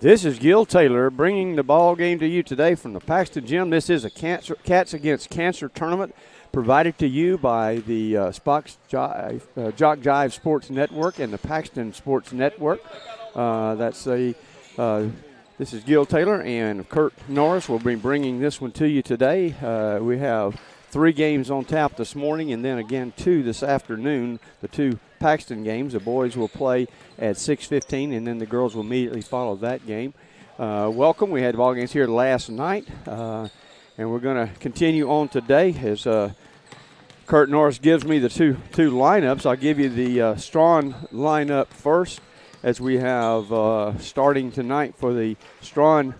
This is Gil Taylor bringing the ball game to you today from the Paxton Gym. This is a Cats Against Cancer tournament provided to you by the JockJive Sports Network and the Paxton Sports Network. This is Gil Taylor, and Kurt Norris will be bringing this one to you today. We have 3 games on tap this morning, and then again 2 this afternoon, the 2 Paxton games. The boys will play at 6:15, and then the girls will immediately follow that game. Welcome. We had ball games here last night, and we're going to continue on today as Kurt Norris gives me the two lineups. I'll give you the Straughn lineup first, as we have starting tonight for the Straughn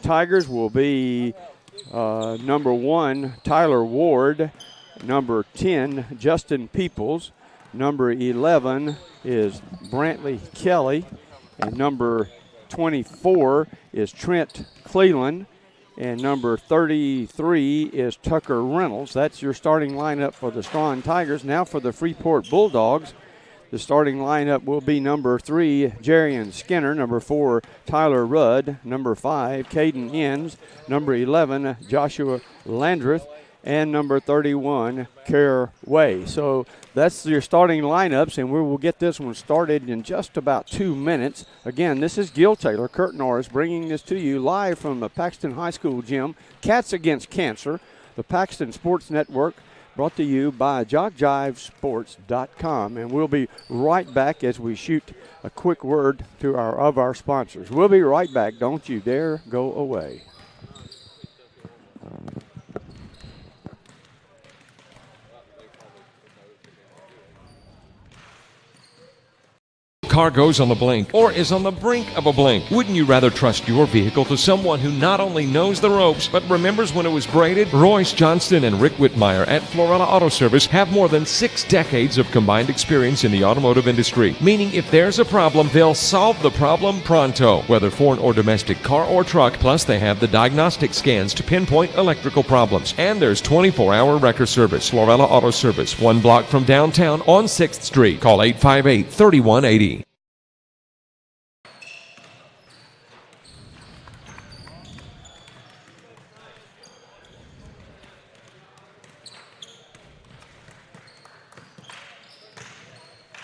Tigers will be number 1, Tyler Ward. Number 10, Justin Peoples. Number 11 is Brantley Kelly. And number 24 is Trent Cleland. And number 33 is Tucker Reynolds. That's your starting lineup for the Straughn Tigers. Now for the Freeport Bulldogs, the starting lineup will be number 3, Jarian Skinner. Number 4, Tyler Rudd. Number 5, Caden Inns. Number 11, Joshua Landreth. And number 31, Kerr Way. So that's your starting lineups, and we will get this one started in just about 2 minutes. Again, this is Gil Taylor, Kurt Norris, bringing this to you live from the Paxton High School Gym. Cats Against Cancer, the Paxton Sports Network, brought to you by JockJiveSports.com. And we'll be right back as we shoot a quick word to our sponsors. We'll be right back. Don't you dare go away. Car goes on the blink or is on the brink of a blink. Wouldn't you rather trust your vehicle to someone who not only knows the ropes but remembers when it was braided? Royce Johnston and Rick Whitmire at Florella Auto Service have more than 6 decades of combined experience in the automotive industry, meaning if there's a problem, they'll solve the problem pronto, whether foreign or domestic, car or truck. Plus they have the diagnostic scans to pinpoint electrical problems, and there's 24-hour wrecker service. Florella Auto Service, 1 block from downtown on 6th Street. Call 858-3180.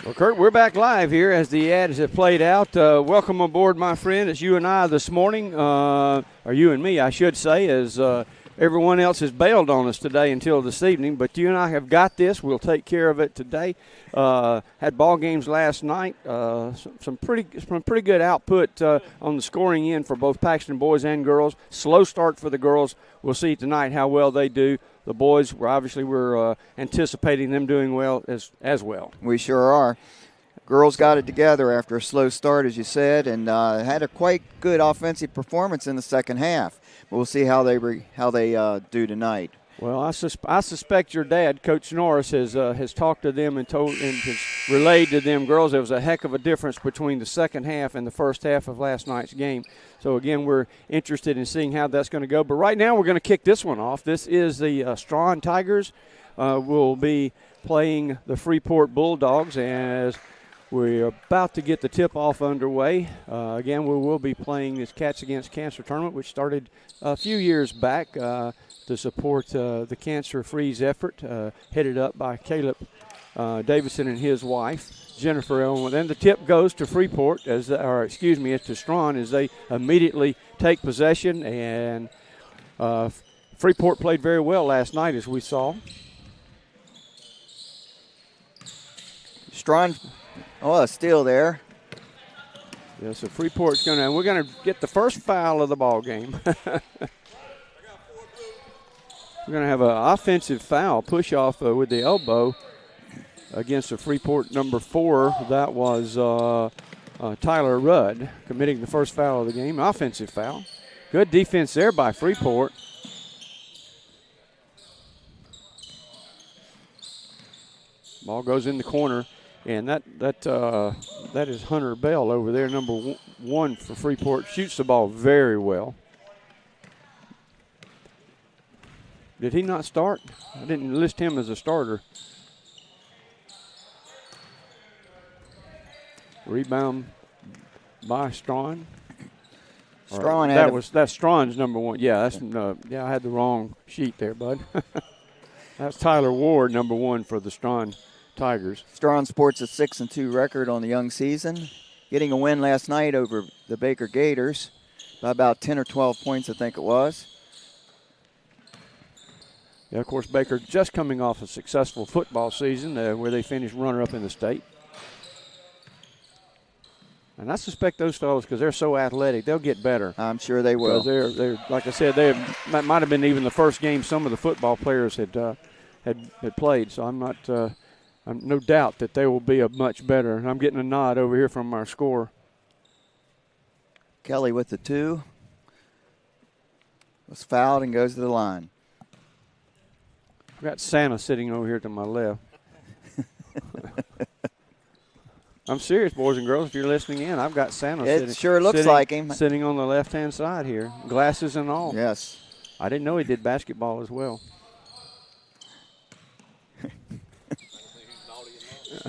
Well, Kurt, we're back live here as the ads have played out. Welcome aboard, my friend. It's you and I this morning, or you and me, I should say, as everyone else has bailed on us today until this evening. But you and I have got this. We'll take care of it today. Had ball games last night. Some pretty good output on the scoring end for both Paxton boys and girls. Slow start for the girls. We'll see tonight how well they do. The boys, we're anticipating them doing well as well. We sure are. Girls got it together after a slow start, as you said, and had a quite good offensive performance in the second half. But we'll see how they do tonight. Well, I suspect your dad, Coach Norris, has talked to them and has relayed to them girls there was a heck of a difference between the second half and the first half of last night's game. So, again, we're interested in seeing how that's going to go. But right now we're going to kick this one off. This is the Straughn Tigers. Will be playing the Freeport Bulldogs as we're about to get the tip-off underway. Again, we will be playing this Cats Against Cancer tournament, which started a few years back to support the Cancer Freeze effort, headed up by Caleb Davidson and his wife, Jennifer Elwood. Then the tip goes to Freeport, it's to Straughn as they immediately take possession. And Freeport played very well last night, as we saw. Straughn, a steal there. Yeah, so Freeport's we're gonna get the first foul of the ball game. We're gonna have an offensive foul, push off with the elbow against the Freeport number 4. That was Tyler Rudd committing the first foul of the game, offensive foul. Good defense there by Freeport. Ball goes in the corner, and that is Hunter Bell over there, number 1 for Freeport. Shoots the ball very well. Did he not start? I didn't list him as a starter. Rebound by Straughn. Straughn That's Straughn's number 1. Yeah, that's I had the wrong sheet there, bud. That's Tyler Ward, number 1 for the Straughn Tigers. Straughn sports a 6-2 record on the young season, getting a win last night over the Baker Gators by about 10 or 12 points, I think it was. Yeah, of course, Baker just coming off a successful football season where they finished runner-up in the state. And I suspect those fellows, because they're so athletic, they'll get better. I'm sure they will. Because they're like I said, that might have been even the first game some of the football players had played. So I'm no doubt that they will be a much better. And I'm getting a nod over here from our score. Kelly with the 2. Was fouled and goes to the line. I've got Santa sitting over here to my left. I'm serious, boys and girls. If you're listening in, I've got Santa It sure looks like him. Sitting on the left-hand side here, glasses and all. Yes. I didn't know he did basketball as well.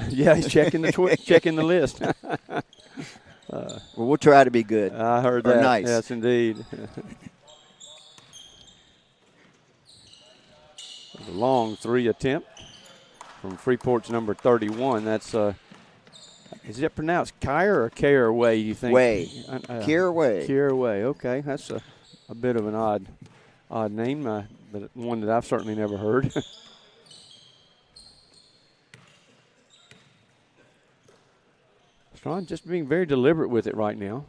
Yeah, he's checking the list. Well, we'll try to be good. I heard or that. Nice. Yes, indeed. A long 3 attempt from Freeport's number 31. That's is it pronounced Kier or Care Way, you think? Way. Kier Way. Kier Way. Okay, that's a bit of an odd name, but one that I've certainly never heard. Straughn just being very deliberate with it right now.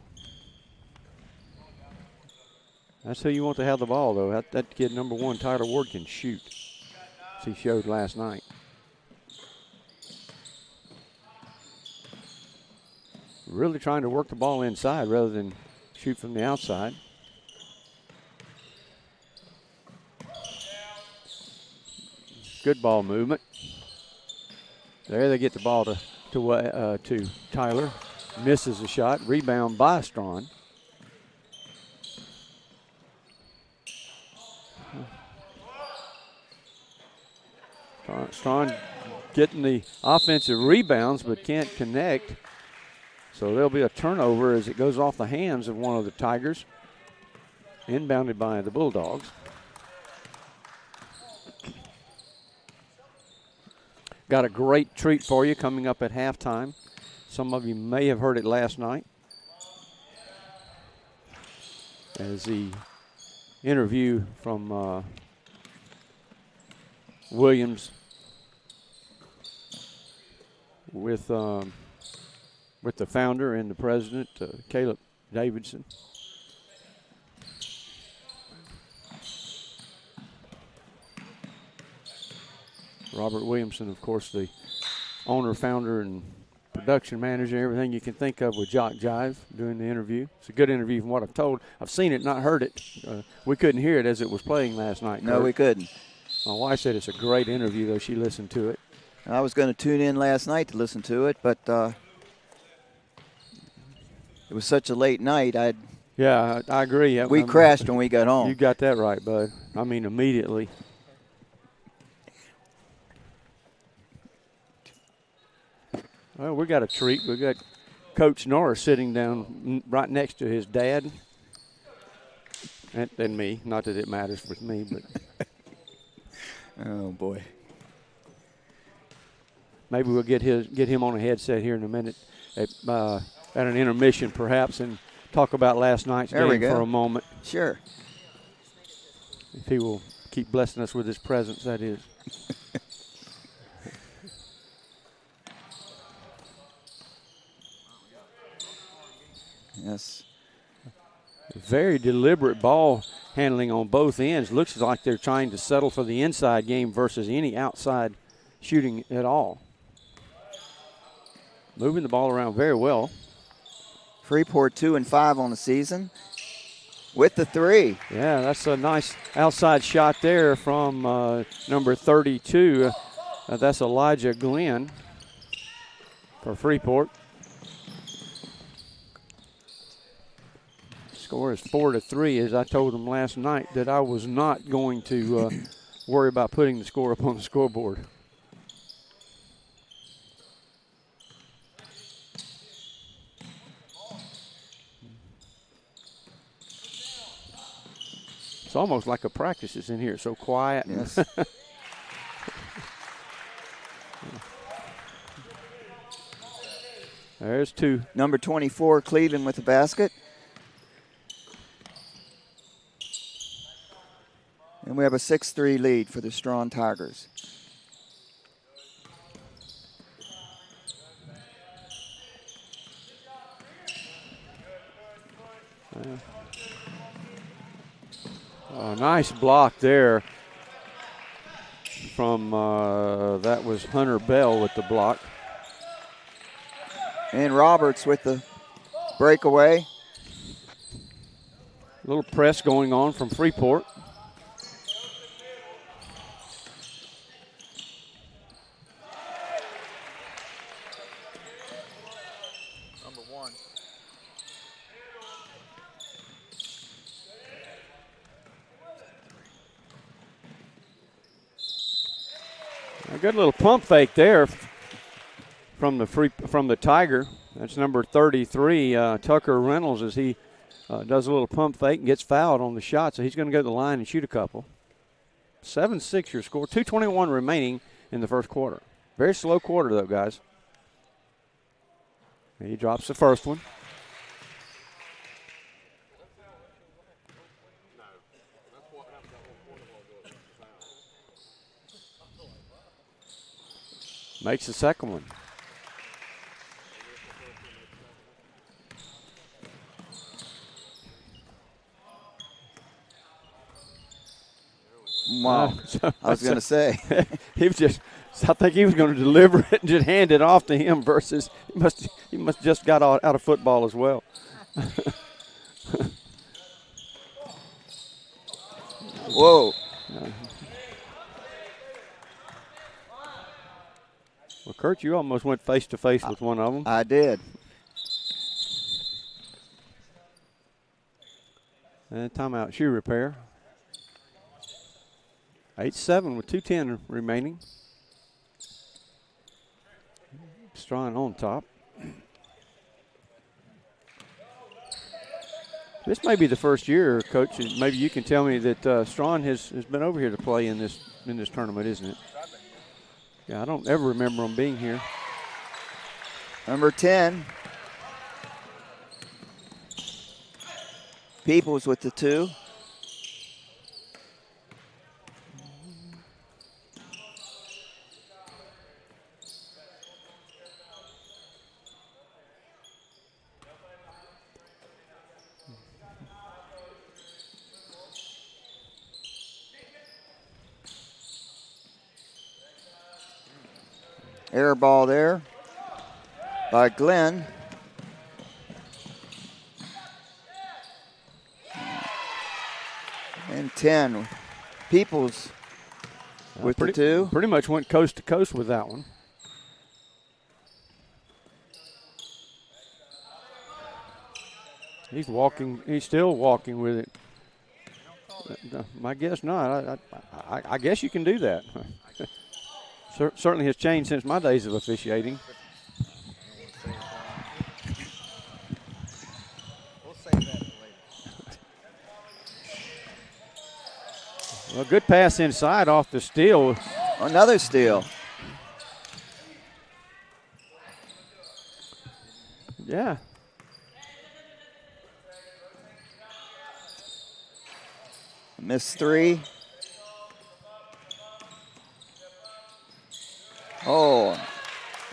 That's who you want to have the ball, though. That kid, number 1, Tyler Ward, can shoot, as he showed last night. Really trying to work the ball inside rather than shoot from the outside. Good ball movement. There they get the ball to Tyler. Misses the shot. Rebound by Straughn. Straughn getting the offensive rebounds but can't connect. So there'll be a turnover as it goes off the hands of one of the Tigers. Inbounded by the Bulldogs. Got a great treat for you coming up at halftime. Some of you may have heard it last night, as the interview from Williams with the founder and the president, Caleb Davidson. Robert Williamson, of course, the owner, founder, and production manager, everything you can think of with JockJive doing the interview. It's a good interview from what I've told. I've seen it, not heard it. We couldn't hear it as it was playing last night. No, we couldn't. My wife said it's a great interview, though. She listened to it. I was going to tune in last night to listen to it, but it was such a late night. Yeah, I agree. We crashed when we got home. You got that right, bud. I mean, immediately. Well, we got a treat. We got Coach Norris sitting down right next to his dad and me. Not that it matters with me, but oh boy. Maybe we'll get him on a headset here in a minute at an intermission, perhaps, and talk about last night's game for a moment. Sure. If he will keep blessing us with his presence, that is. Yes. Very deliberate ball handling on both ends. Looks like they're trying to settle for the inside game versus any outside shooting at all. Moving the ball around very well. Freeport 2-5 on the season with the 3. Yeah, that's a nice outside shot there from number 32. That's Elijah Glenn for Freeport. Score is 4-3, as I told them last night that I was not going to worry about putting the score up on the scoreboard. It's almost like a practice is in here. It's so quiet. Yes. There's 2. Number 24, Cleveland with the basket. And we have a 6-3 lead for the Straughn Tigers. Nice block there from, that was Hunter Bell with the block. And Roberts with the breakaway. A little press going on from Freeport. Number 1. A good little pump fake there from the Tiger. That's number 33, Tucker Reynolds, as he does a little pump fake and gets fouled on the shot, so he's going to go to the line and shoot a couple. 7-6 your score. 2:21 remaining in the first quarter. Very slow quarter, though, guys. And he drops the first one. Makes the second one. Wow. I was going to say. He was just, I think he was going to deliver it and just hand it off to him versus he must just got out of football as well. Whoa. Well, Kurt, you almost went face-to-face with one of them. I did. And timeout, shoe repair. 8-7 with 2:10 remaining. Straughn on top. This may be the first year, Coach. Maybe you can tell me that Straughn has been over here to play in this tournament, isn't it? Yeah, I don't ever remember them being here. Number 10. Peoples with the 2. Air ball there by Glenn. And 10. Peoples with the 2. Pretty much went coast to coast with that one. He's walking. He's still walking with it. I guess not. I guess you can do that. Certainly has changed since my days of officiating. We'll save that for later. Well, good pass inside off the steal. Another steal. Yeah. Missed 3. Oh,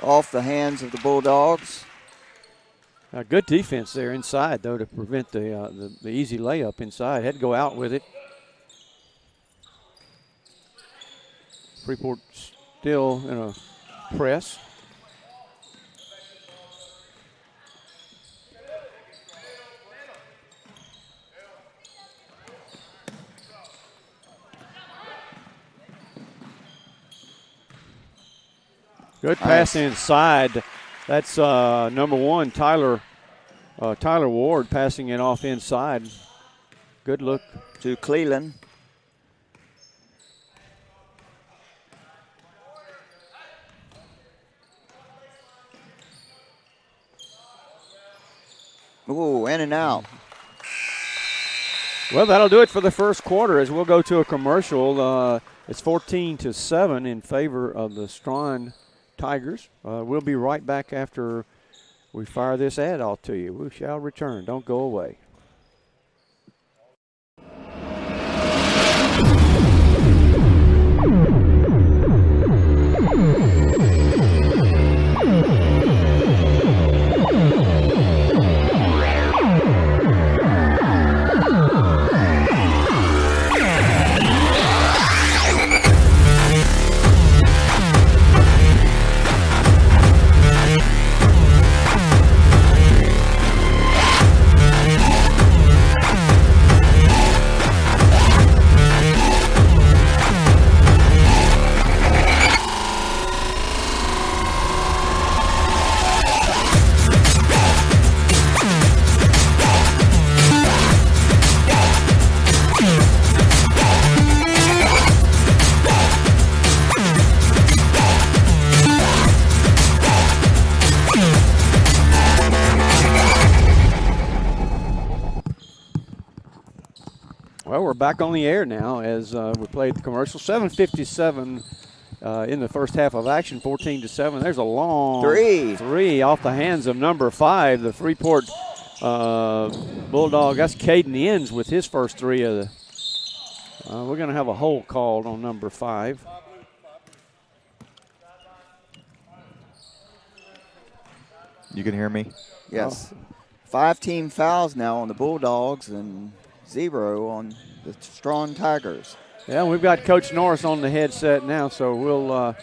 off the hands of the Bulldogs. Good defense there inside, though, to prevent the easy layup inside. Had to go out with it. Freeport still in a press. Good pass inside. That's number 1, Tyler Ward, passing it off inside. Good look. To Cleveland. Ooh, in and out. Well, that'll do it for the first quarter as we'll go to a commercial. It's 14-7 in favor of the Straughn Tigers. We'll be right back after we fire this ad off to you. We shall return. Don't go away. Well, we're back on the air now as we played the commercial. 7:57 in the first half of action, 14-7. There's a long three off the hands of number 5, the Freeport Bulldog. That's Caden Inns with his first three of the. We're going to have a hole called on number 5. You can hear me? Yes. 5 team fouls now on the Bulldogs and 0 on the Straughn Tigers. Yeah, we've got Coach Norris on the headset now, so we'll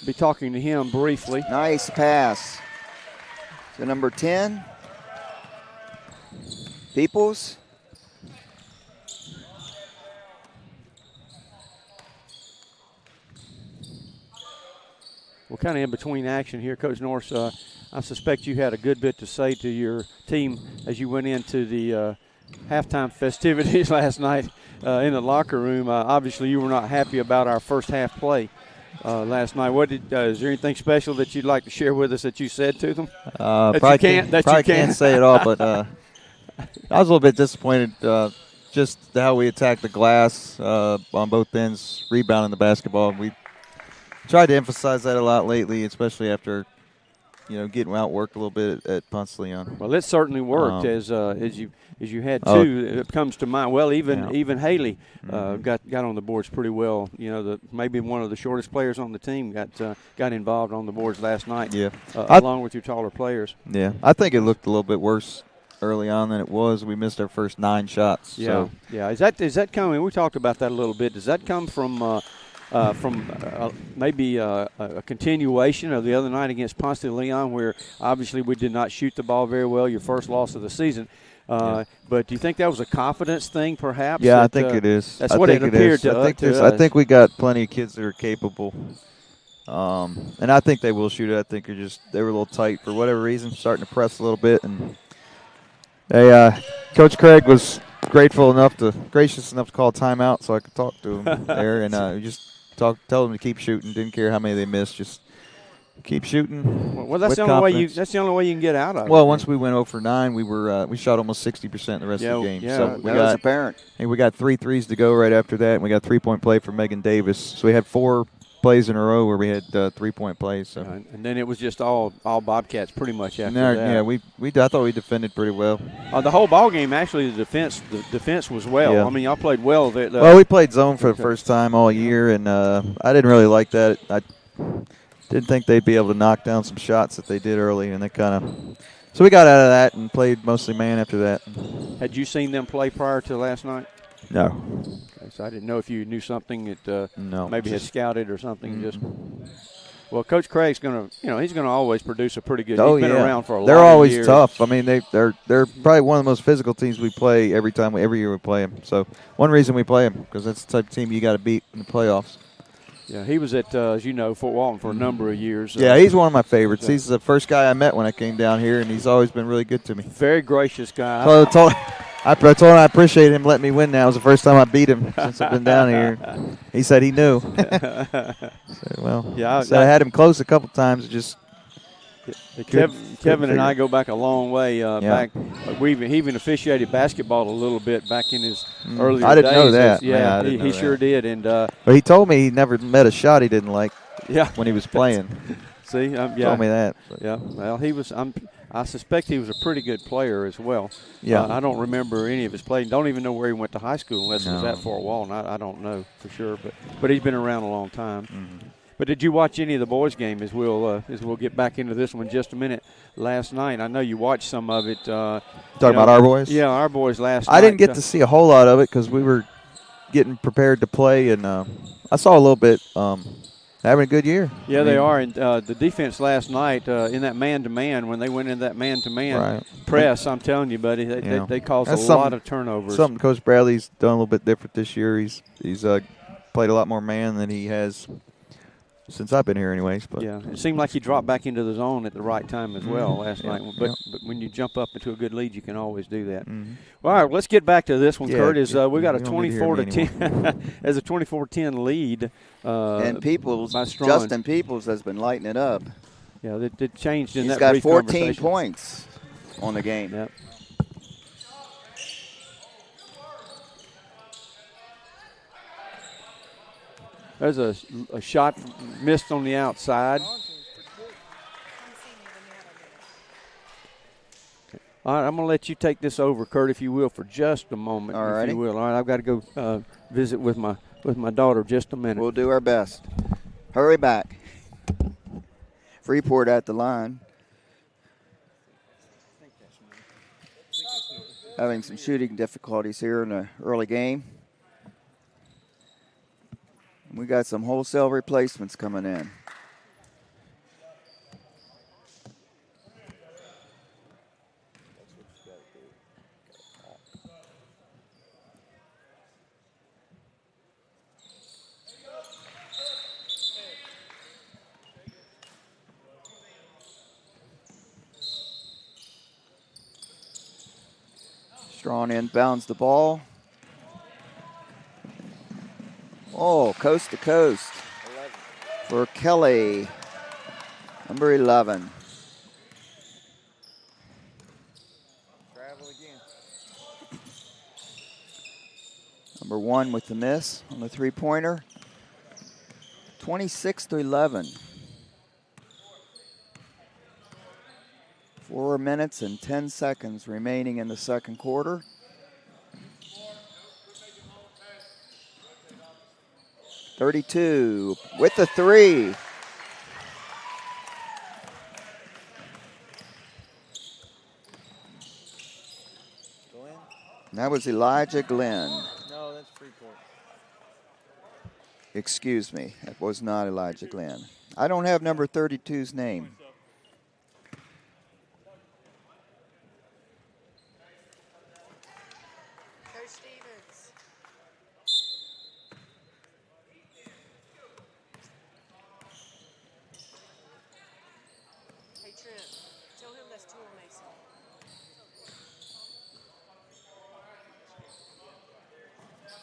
be talking to him briefly. Nice pass to number 10, Peoples. We're kind of in between action here, Coach Norris. I suspect you had a good bit to say to your team as you went into the halftime festivities last night in the locker room. Obviously, you were not happy about our first half play last night. Is there anything special that you'd like to share with us that you said to them? Probably can't say it all, but I was a little bit disappointed just how we attacked the glass on both ends, rebounding the basketball. We tried to emphasize that a lot lately, especially after getting outworked a little bit at Ponce Leon. Well, it certainly worked as you had two. It comes to mind. Well, even Haley got on the boards pretty well. Maybe one of the shortest players on the team got involved on the boards last night. Yeah, along with your taller players. Yeah, I think it looked a little bit worse early on than it was. We missed our first 9 shots. Yeah, so. yeah. Is that coming? We talked about that a little bit. Does that come from maybe a continuation of the other night against Ponce de Leon, where obviously we did not shoot the ball very well, your first loss of the season. But do you think that was a confidence thing, perhaps? Yeah, I think it is. That's what it appeared to us. I think we got plenty of kids that are capable, and I think they will shoot it. I think they were a little tight for whatever reason, starting to press a little bit. And Coach Craig was gracious enough to call a timeout so I could talk to him there, and just tell them to keep shooting. Didn't care how many they missed, just keep shooting. Well, that's the only way that's the only way you can get out of it. Well, once we went 0 for 9, we shot almost 60% the rest of the game. Yeah, so that was apparent. And we got 3 threes to go right after that, and we got 3-point play for Megan Davis. So we had 4 plays in a row where we had 3-point plays. So. And then it was just all Bobcats pretty much after that. Yeah, I thought we defended pretty well. The whole ball game, actually, the defense was well. Yeah. I mean, y'all played well. Well, we played zone for the first time all year, and I didn't really like that. I didn't think they'd be able to knock down some shots that they did early, and so we got out of that and played mostly man after that. Had you seen them play prior to last night? No. Okay, so I didn't know if you knew something that maybe had scouted or something. Well, Coach Craig's going to, he's going to always produce a pretty good. He's been around for a lot of years. They're always tough. I mean, they're probably one of the most physical teams we play every year we play them. So one reason we play them, because that's the type of team you got to beat in the playoffs. Yeah, he was at, as you know, Fort Walton for a number of years. Yeah, he's one of my favorites. He's the first guy I met when I came down here, and he's always been really good to me. Very gracious guy. So I told him I appreciate him letting me win now. It was the first time I beat him since I've been down here. He said he knew. I had him close a couple times. Kevin and I go back a long way. Yeah. He even officiated basketball a little bit back in his earlier days. I didn't know that. Yeah, I didn't know he that. sure did. And but he told me he never met a shot he didn't like. Yeah. When he was playing. See, yeah. Told me that. Yeah. Well, he was. I suspect he was a pretty good player as well. Yeah. I don't remember any of his playing. Don't even know where he went to high school unless it was at Fort Walton. I don't know for sure, but he's been around a long time. Mm-hmm. But did you watch any of the boys' game? As we'll get back into this one in just a minute. Last night, I know you watched some of it. Talking about our boys? Yeah, our boys last night. I didn't get to see a whole lot of it because we were getting prepared to play, and I saw a little bit. Having a good year. Yeah, they are. And the defense last night in that man-to-man, when they went in that man-to-man press, I'm telling you, buddy, they caused a lot of turnovers. Something Coach Bradley's done a little bit different this year. He's played a lot more man than he has since I've been here anyways. But yeah, it seemed like he dropped back into the zone at the right time as well last night. But when you jump up into a good lead, you can always do that. Mm-hmm. Well, all right, let's get back to this one, Kurt. We got a 24-10 as a 24-10 lead. And Justin Peoples has been lighting it up. Yeah, it changed in He's that got 14 points on the game. Yep. There's a shot missed on the outside. All right, I'm going to let you take this over, Kurt, if you will, for just a moment. All right. If you will. All right, I've got to go visit with my daughter just a minute. We'll do our best. Hurry back. Freeport at the line. Having some shooting difficulties here in the early game. We got some wholesale replacements coming in. Straughn inbounds the ball. Oh, coast to coast 11. For Kelly, number 11. Travel again. Number 1 with the miss on the three-pointer. 26-11. 4 minutes and 10 seconds remaining in the second quarter. .32 with the three. And that was Elijah Glenn. No, that's Freeport. Excuse me, that was not Elijah Glenn. I don't have number 32's name.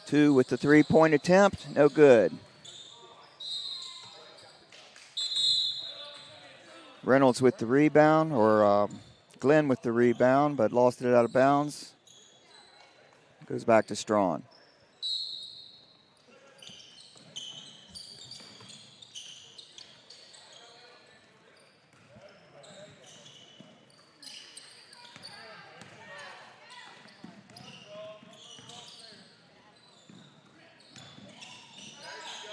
Two with the three-point attempt, no good. Reynolds with the rebound, or Glenn with the rebound, but lost it out of bounds. Goes back to Straughn.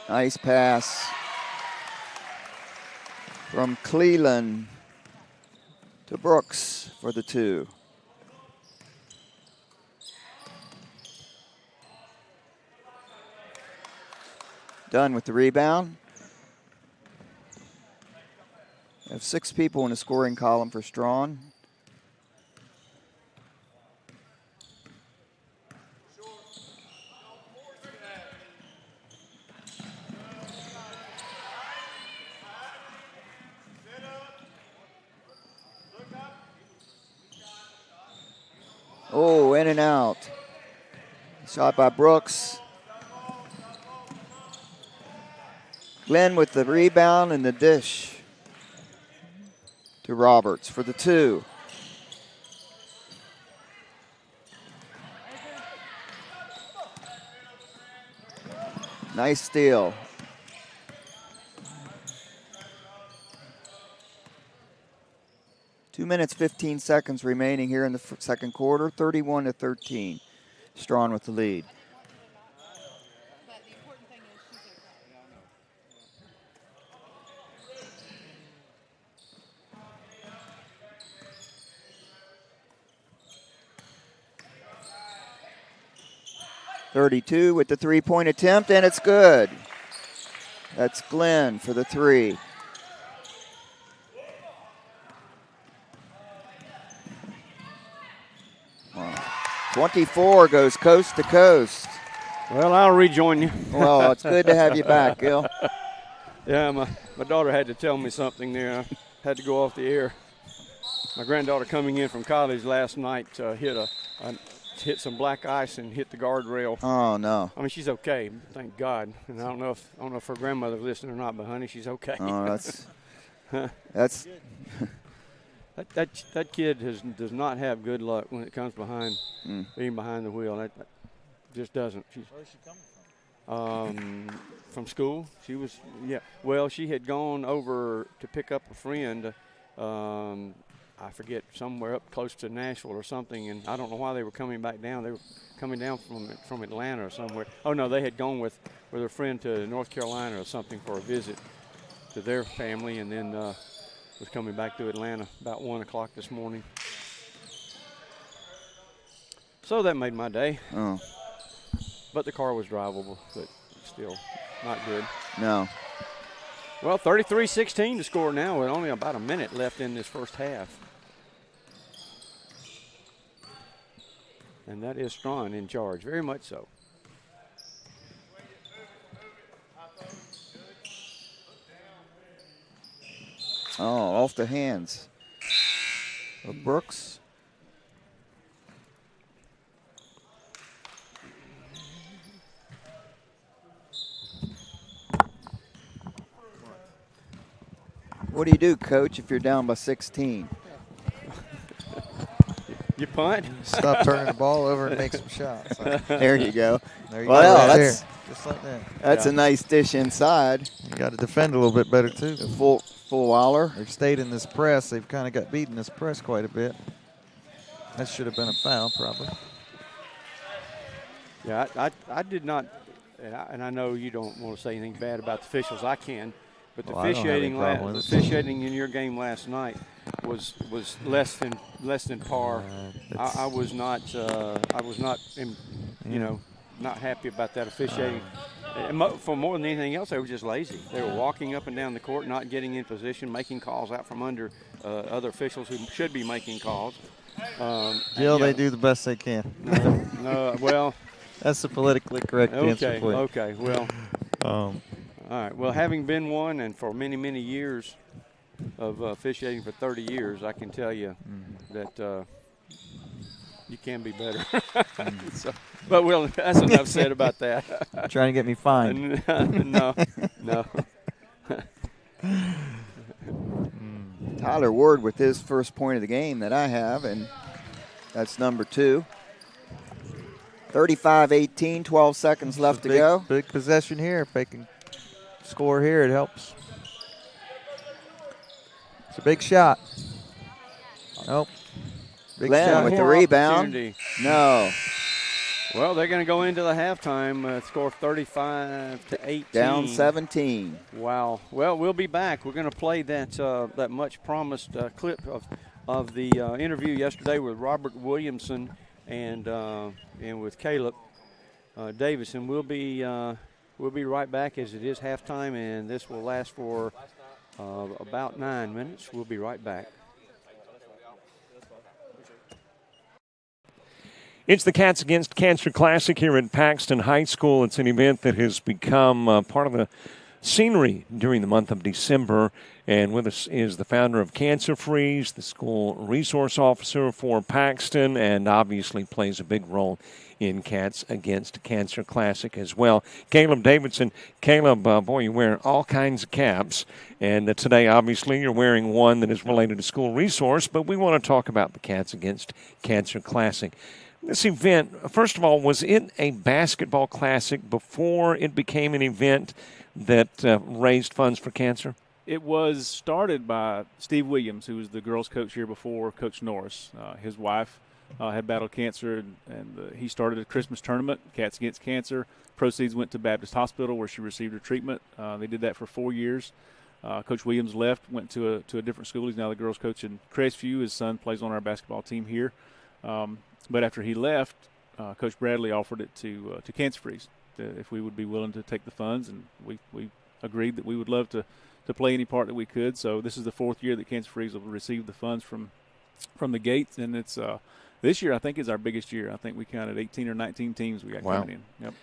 Nice pass from Cleland to Brooks for the two. Dunn with the rebound. We have 6 people in the scoring column for Straughn. Oh, in and out. Shot by Brooks. Glenn with the rebound and the dish to Roberts for the 2. Nice steal. Two minutes, 15 seconds remaining here in the second quarter. 31-13. Straughn with the lead. .32 with the three-point attempt, and it's good. That's Glenn for the 3. Wow. 24 goes coast to coast. Well, I'll rejoin you. Well, it's good to have you back, Gil. Yeah, my daughter had to tell me something there. I had to go off the air. My granddaughter coming in from college last night hit some black ice and hit the guardrail. Oh no! I mean, she's okay, thank God. And I don't know if her grandmother's listening or not, but honey, she's okay. Oh, that's that kid does not have good luck when it comes being behind the wheel. That just doesn't. Where's she coming from? From school. She was Well, she had gone over to pick up a friend. I forget, somewhere up close to Nashville or something, and I don't know why they were coming back down. They were coming down from Atlanta or somewhere. Oh no, they had gone with a friend to North Carolina or something for a visit to their family, and then was coming back to Atlanta about 1 o'clock this morning. So that made my day. Oh. But the car was drivable, but still not good. No. Well, 33-16 to score now with only about a minute left in this first half. And that is Straughn in charge, very much so. Oh, off the hands of Brooks. What do you do, Coach, if you're down by 16? You punt? Stop turning the ball over and make some shots. There you go. There you well, go. Right that's there. Just like that. That's a nice dish inside. You got to defend a little bit better too. Full Waller. They've stayed in this press. They've kind of got beat in this press quite a bit. That should have been a foul, probably. Yeah, I did not, and I know you don't want to say anything bad about the officials. I can. But the officiating in your game last night was less than par. I was not not happy about that officiating. For more than anything else, they were just lazy. They were walking up and down the court, not getting in position, making calls out from under other officials who should be making calls. Gil, they do the best they can. Well, that's the politically correct answer for you. Okay, well. All right. Well, having been one and for many, many years of officiating for 30 years, I can tell you that you can be better. So, but that's enough said about that. Trying to get me fined. No. Tyler Ward with his first point of the game that I have, and that's number 2. 35-18, 12 seconds left to go. Big possession here. If they can score here, it helps. It's a big shot. Nope. Big Glenn with the rebound. No. Well, they're going to go into the halftime, score 35-18. Down 17. Wow. Well, we'll be back. We're going to play that much promised clip of the interview yesterday with Robert Williamson and with Caleb Davison. We'll be right back as it is halftime, and this will last for about 9 minutes. We'll be right back. It's the Cats Against Cancer Classic here at Paxton High School. It's an event that has become part of scenery during the month of December. And with us is the founder of Cancer Freeze, the school resource officer for Paxton, and obviously plays a big role in Cats Against Cancer Classic as well. Caleb Davidson. Caleb, boy, you're wearing all kinds of caps. And today, obviously, you're wearing one that is related to school resource, but we want to talk about the Cats Against Cancer Classic. This event, first of all, was it a basketball classic before it became an event that raised funds for cancer? It was started by Steve Williams, who was the girls' coach here before Coach Norris. His wife had battled cancer, and he started a Christmas tournament, Cats Against Cancer. Proceeds went to Baptist Hospital, where she received her treatment. They did that for 4 years. Coach Williams left, went to a different school. He's now the girls' coach in Crestview. His son plays on our basketball team here. But after he left, Coach Bradley offered it to Cancer Freeze if we would be willing to take the funds, and we agreed that we would love to play any part that we could. So this is the 4th year that Cancer Freeze will receive the funds from the gates, and it's this year I think is our biggest year. I think we counted 18 or 19 teams we got coming in. Yep.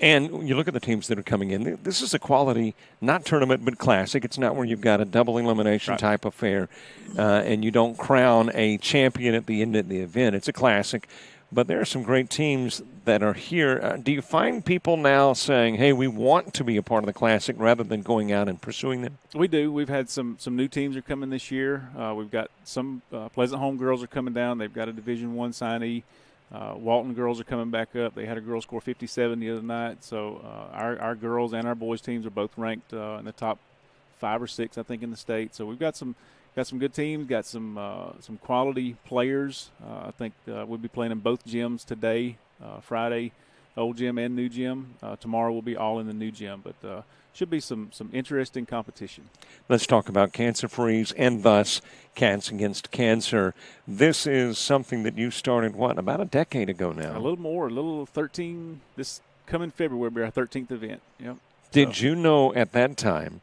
And you look at the teams that are coming in. This is a quality, not tournament, but classic. It's not where you've got a double elimination type affair, and you don't crown a champion at the end of the event. It's a classic. But there are some great teams that are here. Do you find people now saying, hey, we want to be a part of the classic rather than going out and pursuing them? We do. We've had some new teams are coming this year. We've got some Pleasant Home girls are coming down. They've got a Division I signee. Walton girls are coming back up. They had a girl score 57 the other night. So our girls and our boys teams are both ranked in the top 5 or 6, I think, in the state. So we've got some good teams, got some quality players. I think we'll be playing in both gyms today, Friday, old gym and new gym. Tomorrow we'll be all in the new gym, but should be some interesting competition. Let's talk about Cancer Freeze and thus Cats Against Cancer. This is something that you started, about a decade ago now? A little more, 13. This coming February will be our 13th event. Yep. Did you know at that time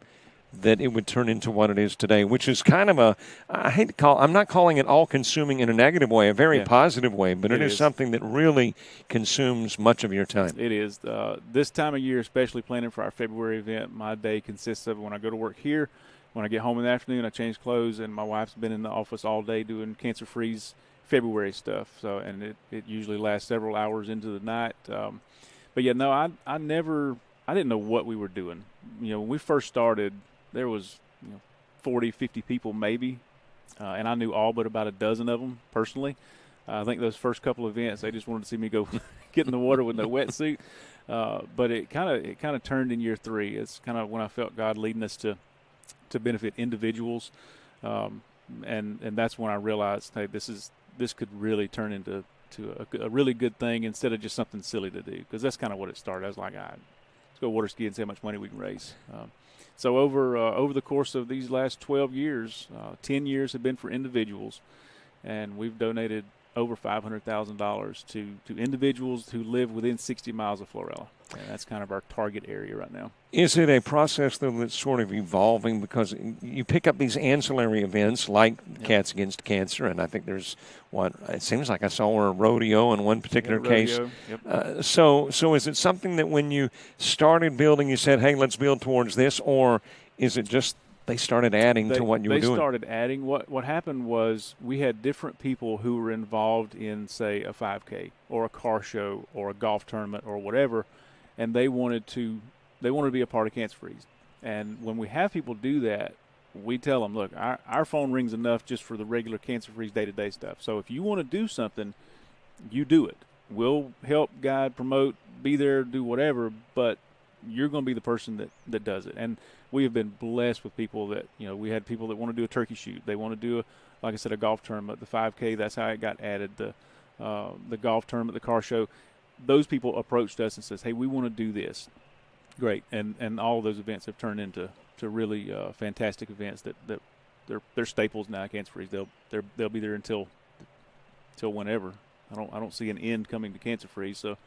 that it would turn into what it is today, which is kind of I'm not calling it all-consuming in a negative way, a very positive way, but it is something that really consumes much of your time. It is. This time of year, especially planning for our February event, my day consists of when I go to work here, when I get home in the afternoon, I change clothes, and my wife's been in the office all day doing Cancer Freeze February stuff. So, and it usually lasts several hours into the night. But yeah, no, I didn't know what we were doing. When we first started, there was 40, 50 people maybe, and I knew all but about a dozen of them personally. I think those first couple of events, they just wanted to see me go get in the water with no wetsuit. But it kind of turned in year 3. It's kind of when I felt God leading us to benefit individuals, and that's when I realized, hey, this could really turn into a really good thing instead of just something silly to do, because that's kind of what it started. I was like, let's go water ski and see how much money we can raise. So over the course of these last 12 years, 10 years have been for individuals, and we've donated over $500,000 to individuals who live within 60 miles of Florella. And that's kind of our target area right now. Is it a process, though, that's sort of evolving? Because you pick up these ancillary events like Cats Against Cancer, and I think there's it seems like I saw a rodeo in one particular case. Yep. So is it something that when you started building, you said, hey, let's build towards this, or is it just they started adding to what you were doing? They started adding. What happened was we had different people who were involved in, say, a 5K or a car show or a golf tournament or whatever, and they wanted to be a part of Cancer Freeze. And when we have people do that, we tell them, look, our phone rings enough just for the regular Cancer Freeze day-to-day stuff. So if you want to do something, you do it. We'll help, guide, promote, be there, do whatever, but you're going to be the person that does it. And we have been blessed with people that, we had people that want to do a turkey shoot. They want to do, like I said, a golf tournament, the 5K. That's how it got added, the golf tournament, the car show. Those people approached us and says, hey, we want to do this. Great. And all of those events have turned into really fantastic events that they're staples now at Cancer Freeze. They'll be there until whenever. I don't see an end coming to Cancer Freeze. So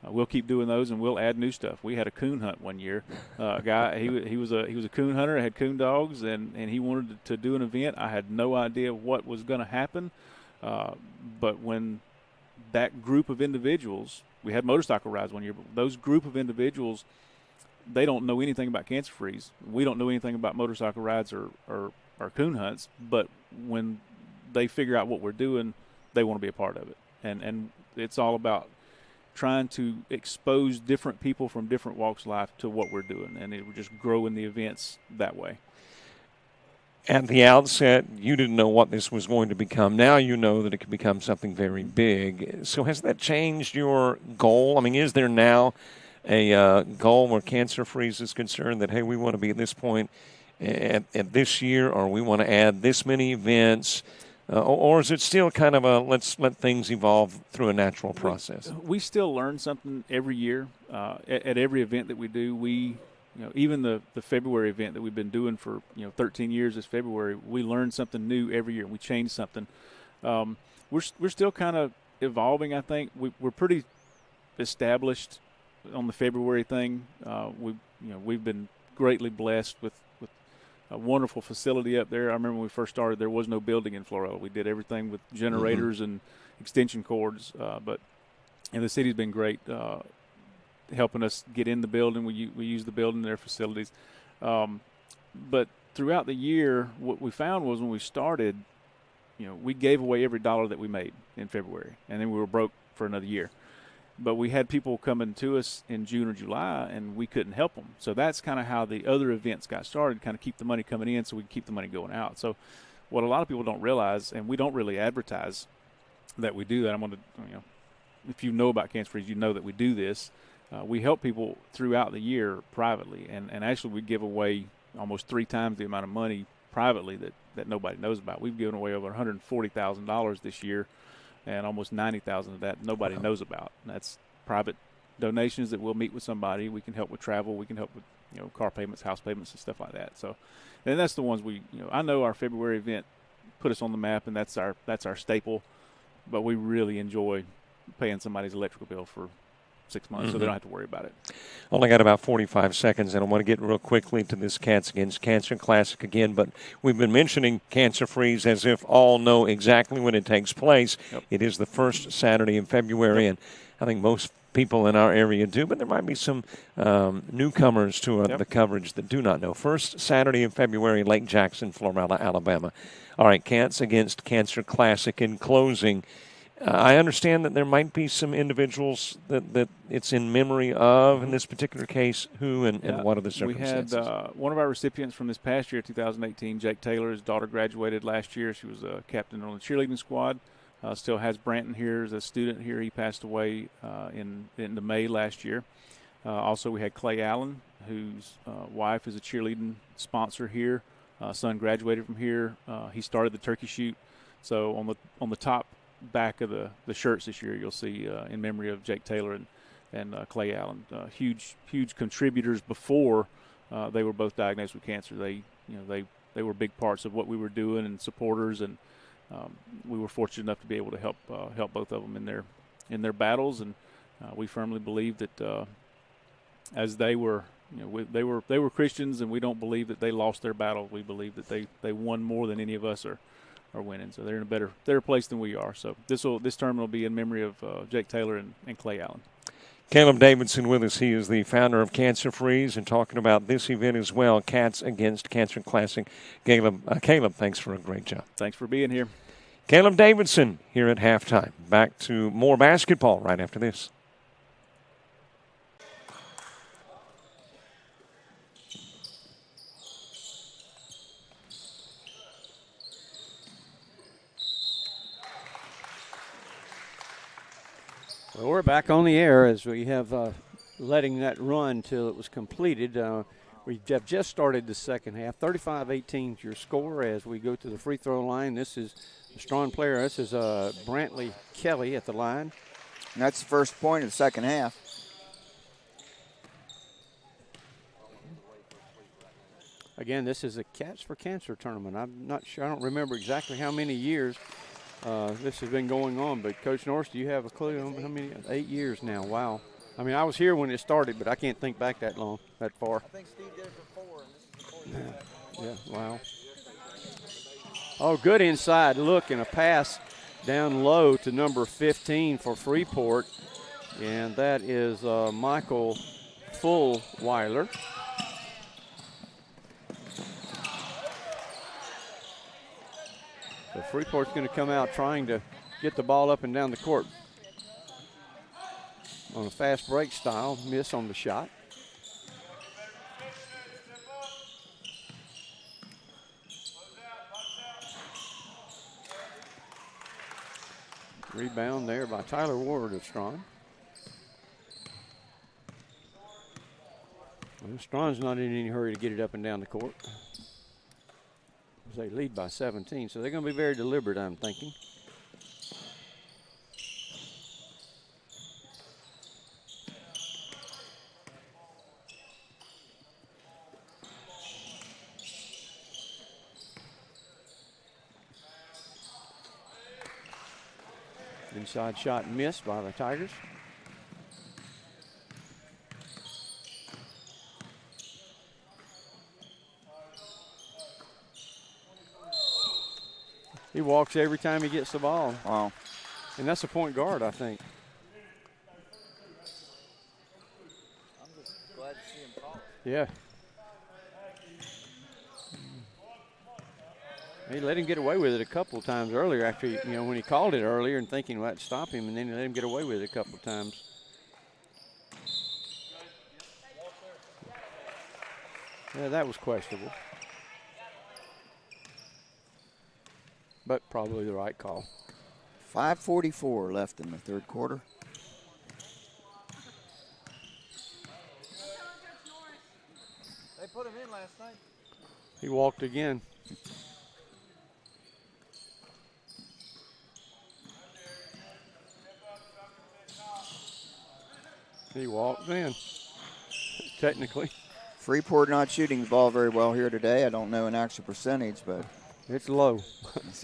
we'll keep doing those, and we'll add new stuff. We had a coon hunt one year. A guy, he was a coon hunter, had coon dogs, and he wanted to do an event. I had no idea what was going to happen, but when that group of individuals, we had motorcycle rides one year, but those group of individuals they don't know anything about cancer-frees. We don't know anything about motorcycle rides or coon hunts, but when they figure out what we're doing, they want to be a part of it. And it's all about trying to expose different people from different walks of life to what we're doing, and it will just grow in the events that way. At the outset, you didn't know what this was going to become. Now you know that it could become something very big. So has that changed your goal? I mean, is there now a goal where Cancer Freeze is concerned that, hey, we want to be at this point at this year, or we want to add this many events, or is it still kind of a let's let things evolve through a natural process? We still learn something every year. At every event that we do, even the February event that we've been doing for 13 years this February, we learn something new every year. We change something. We're still kind of evolving. I think we're pretty established on the February thing. We've been greatly blessed with a wonderful facility up there. I remember when we first started, there was no building in Florida. We did everything with generators and extension cords. And the city's been great. Helping us get in the building. We use the building, their facilities. But throughout the year, what we found was when we started, we gave away every dollar that we made in February, and then we were broke for another year. But we had people coming to us in June or July, and we couldn't help them. So that's kind of how the other events got started, kind of keep the money coming in so we can keep the money going out. So what a lot of people don't realize, and we don't really advertise that we do that. I'm going to, if you know about Cancer Freeze, you know that we do this. We help people throughout the year privately, and actually we give away almost 3 times the amount of money privately that nobody knows about. We've given away over $140,000 this year, and almost $90,000 of that nobody knows about. And that's private donations that we'll meet with somebody. We can help with travel. We can help with car payments, house payments, and stuff like that. So, and that's the ones I know our February event put us on the map, and that's our staple. But we really enjoy paying somebody's electrical bill for 6 months, so they don't have to worry about it. Only got about 45 seconds, and I want to get real quickly to this Cats Against Cancer Classic again, but we've been mentioning Cancer Freeze as if all know exactly when it takes place. Yep. It is the first Saturday in February, and I think most people in our area do, but there might be some newcomers to the coverage that do not know. First Saturday in February, Lake Jackson, Florida, Alabama. All right, Cats Against Cancer Classic. In closing, I understand that there might be some individuals that it's in memory of in this particular case. Who and what are the circumstances? We had one of our recipients from this past year, 2018, Jake Taylor. His daughter graduated last year. She was a captain on the cheerleading squad. Still has Branton here as a student here. He passed away in the May last year. Also, we had Clay Allen, whose wife is a cheerleading sponsor here. Son graduated from here. He started the turkey shoot. So on the top back of the shirts this year, you'll see in memory of Jake Taylor and Clay Allen, huge contributors before they were both diagnosed with cancer. They were big parts of what we were doing and supporters, and we were fortunate enough to be able to help both of them in their battles. And we firmly believe that as they were Christians, and we don't believe that they lost their battle. We believe that they won more than any of us are winning. So they're in a better place than we are. So this tournament will be in memory of Jake Taylor and Clay Allen. Caleb Davidson with us. He is the founder of Cancer Freeze and talking about this event as well, Cats Against Cancer Classic. Caleb, thanks for a great job. Thanks for being here. Caleb Davidson here at halftime. Back to more basketball right after this. Well, we're back on the air as we have letting that run till it was completed. We have just started the second half. 35-18 is your score as we go to the free throw line. This is a Straughn player. This is Brantley Kelly at the line. And that's the first point of the second half. Again, this is a Cats for Cancer tournament. I'm not sure. I don't remember exactly how many years this has been going on, but Coach Norris, do you have a clue on how many? 8 years now. Wow. I mean, I was here when it started, but I can't think back that far. I think Steve did it for 4. Yeah, wow. Oh, good inside look and a pass down low to number 15 for Freeport, and that is Michael full Weiler. So Freeport's going to come out trying to get the ball up and down the court on a fast break style. Miss on the shot. Rebound there by Tyler Ward of Straughn. Well, Straughn's not in any hurry to get it up and down the court. They lead by 17, so they're going to be very deliberate, I'm thinking. Inside shot missed by the Tigers. He walks every time he gets the ball. Wow. And that's a point guard, I think. I'm just glad to see him call it. Yeah. He let him get away with it a couple of times earlier after, when he called it earlier and thinking, well, that'd stop him, and then he let him get away with it a couple of times. Yeah, that was questionable. But probably the right call. 5:44 left in the third quarter. They put him in last night. He walked again. He walked in, technically. Freeport not shooting the ball very well here today. I don't know an actual percentage, but it's low.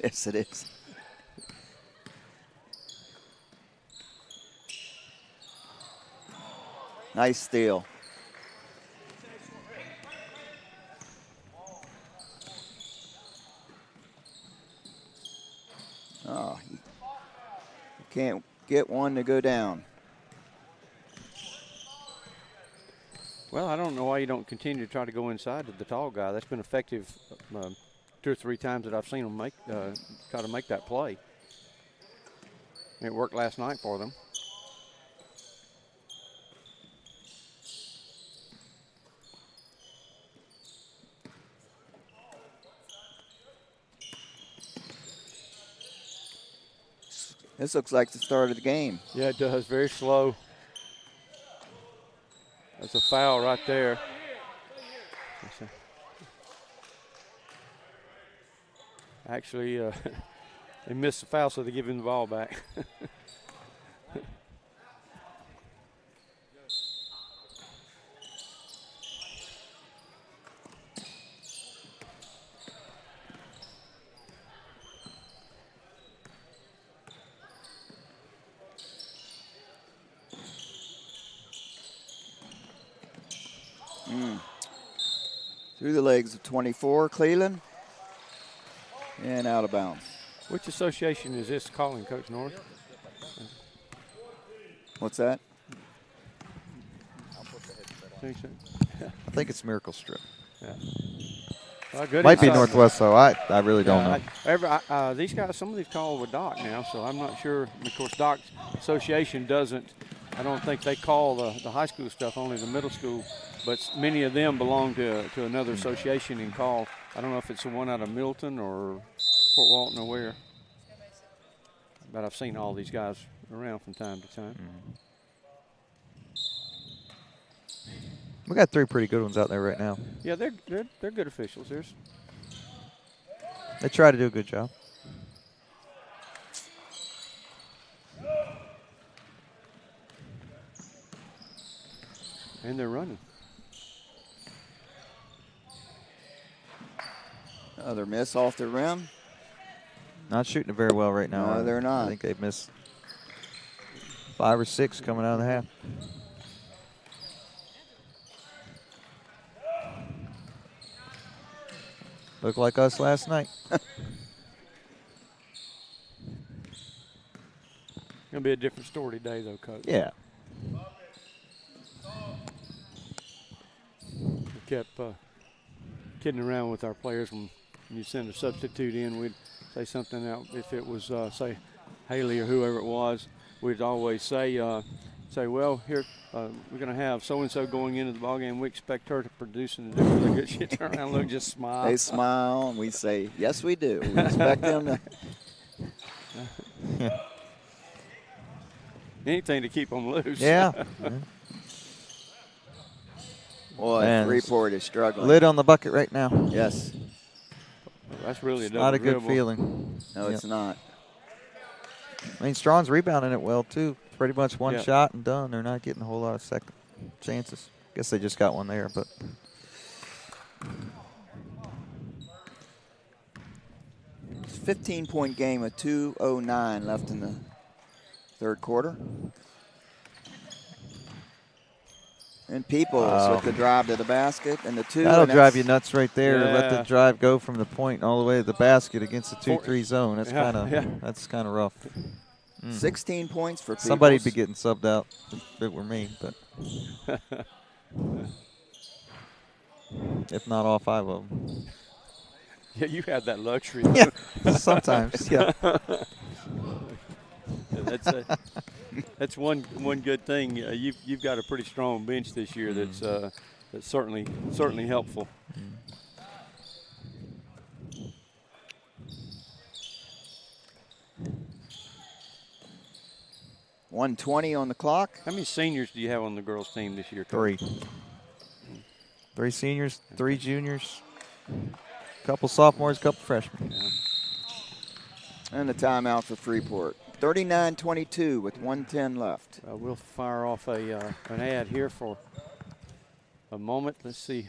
Yes, it is. Nice steal. Oh, you can't get one to go down. Well, I don't know why you don't continue to try to go inside to the tall guy. That's been effective 2 or 3 times that I've seen them try to make that play. It worked last night for them. This looks like the start of the game. Yeah, it does. Very slow. That's a foul right there. Actually, they missed the foul, so they give him the ball back. Through the legs of 24, Cleveland, and out of bounds. Which association is this calling, Coach Norris? What's that? I think it's Miracle Strip. Yeah. Well, good Might be insight. Northwest, though. I really don't know. These guys, some of these call with Doc now, so I'm not sure. Of course, Doc's association doesn't. I don't think they call the high school stuff, only the middle school. But many of them belong to another association and call. I don't know if it's the one out of Milton or Fort Walton or where. But I've seen all these guys around from time to time. We got 3 pretty good ones out there right now. Yeah, they're good officials. They try to do a good job. And they're running. Another miss off the rim. Not shooting it very well right now. No, they're not. I think they've missed 5 or 6 coming out of the half. Looked like us last night. Gonna be a different story today, though, Coach. Yeah. kept kidding around with our players when you send a substitute in. We'd say something out. If it was, say, Haley or whoever it was, we'd always say, well, here we're going to have so-and-so going into the ballgame. We expect her to produce and do really good. She'd turn around and look, just smile. They smile, and we say, yes, we do. We expect them to. Anything to keep them loose. Yeah. Boy, Freeport is struggling. Lid on the bucket right now. Yes. That's really a double not a good dribble. feeling. No, it's not. I mean, Straughns rebounding it well, too. Pretty much one shot and done. They're not getting a whole lot of second chances. Guess they just got one there, but. It's a 15-point game with 2:09 left in the third quarter. And Peoples with the drive to the basket and the two. That'll drive you nuts right there. Yeah. Let the drive go from the point all the way to the basket against the 2-3 zone. That's kind of rough. 16 points for Peoples. Somebody'd be getting subbed out if it were me, but if not all 5 of them. Yeah, you have that luxury. Yeah, sometimes. Yeah. That's one good thing. You've got a pretty strong bench this year. That's certainly helpful. 1:20 on the clock. How many seniors do you have on the girls' team this year, Coach? Coach? 3 seniors, 3 juniors, a couple sophomores, a couple freshmen. Yeah. And a timeout for Freeport. 39-22 with 1:10 left. We'll fire off an ad here for a moment. Let's see.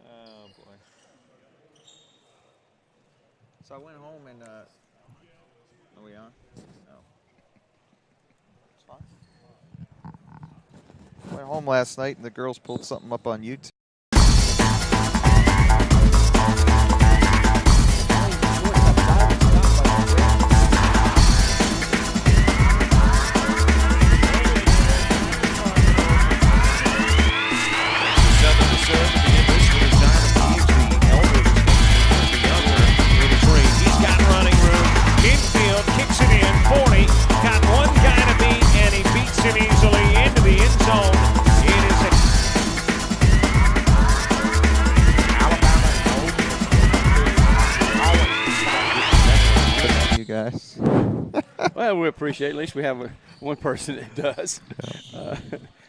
Oh, boy. So I went home and, are we on? No. It's fine. Went home last night and the girls pulled something up on YouTube. Guys. Well, we appreciate it. At least we have one person that does.